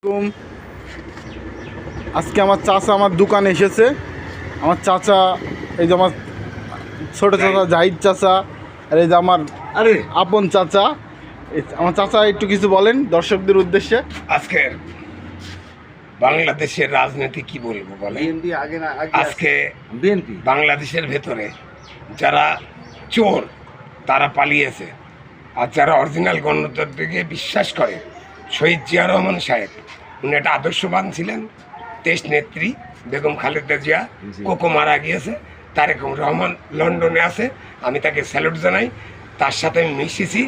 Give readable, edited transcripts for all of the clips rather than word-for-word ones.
আলাইকুম। আজকে আমার চাচা আমার দোকানে এসেছে। আমার চাচা, এই যে আমার ছোট চাচা জাহিদ চাচা, আর এই যে আমার আপন চাচা। আমার চাচা একটু কিছু বলেন দর্শকদের উদ্দেশ্যে। আজকে বাংলাদেশের রাজনীতি কি বলবো বলে, আজকে বাংলাদেশের ভেতরে যারা চোর তারা পালিয়েছে, আর যারা অরিজিনাল গণতন্ত্রকে বিশ্বাস করে, শহীদ জিয়া রহমান সাহেব উনি একটা আদর্শবান ছিলেন। দেশ নেত্রী বেগম খালেদা জিয়া কোকো মারা গিয়েছে, তারেক রহমান লন্ডনে আছে, আমি তাকে স্যালুট জানাই। তার সাথে আমি মিশেছি,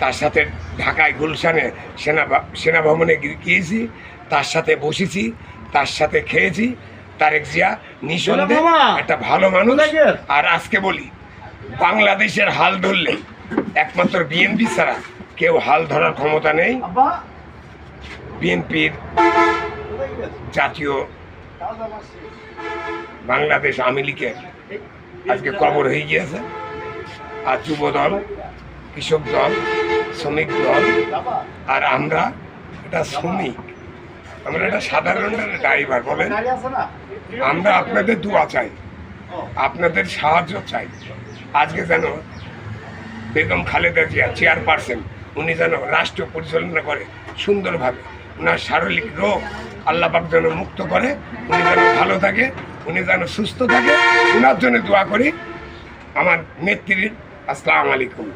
তার সাথে ঢাকায় গুলশানে সেনাভবনে গিয়েছি, তার সাথে বসেছি, তার সাথে খেয়েছি। তারেক জিয়া নিঃসন্দেহে একটা ভালো মানুষ। আর আজকে বলি, বাংলাদেশের হাল ধরলে একমাত্র বিএনপি ছাড়া কেউ হাল ধরার ক্ষমতা নেই। বিএনপির জাতীয় বাংলাদেশ আওয়ামী লীগের আজকে কবর হয়ে গিয়েছে। আর যুব দল, কৃষক দল, শ্রমিক দল, আর আমরা এটা শ্রমিক, আমরা এটা সাধারণ ড্রাইভার বলেন। আমরা আপনাদের দোয়া চাই, আপনাদের সাহায্য চাই। আজকে যেন বেগম খালেদা জিয়া চেয়ারপারসন, উনি যেন রাষ্ট্র পরিচালনা করে সুন্দরভাবে। ওনার শারীরিক রোগ আল্লাহ পাক যেন মুক্ত করে, উনি যেন ভালো থাকে, উনি যেন সুস্থ থাকে, ওনার জন্য দোয়া করি। আমার নেত্রীর আসসালামু আলাইকুম।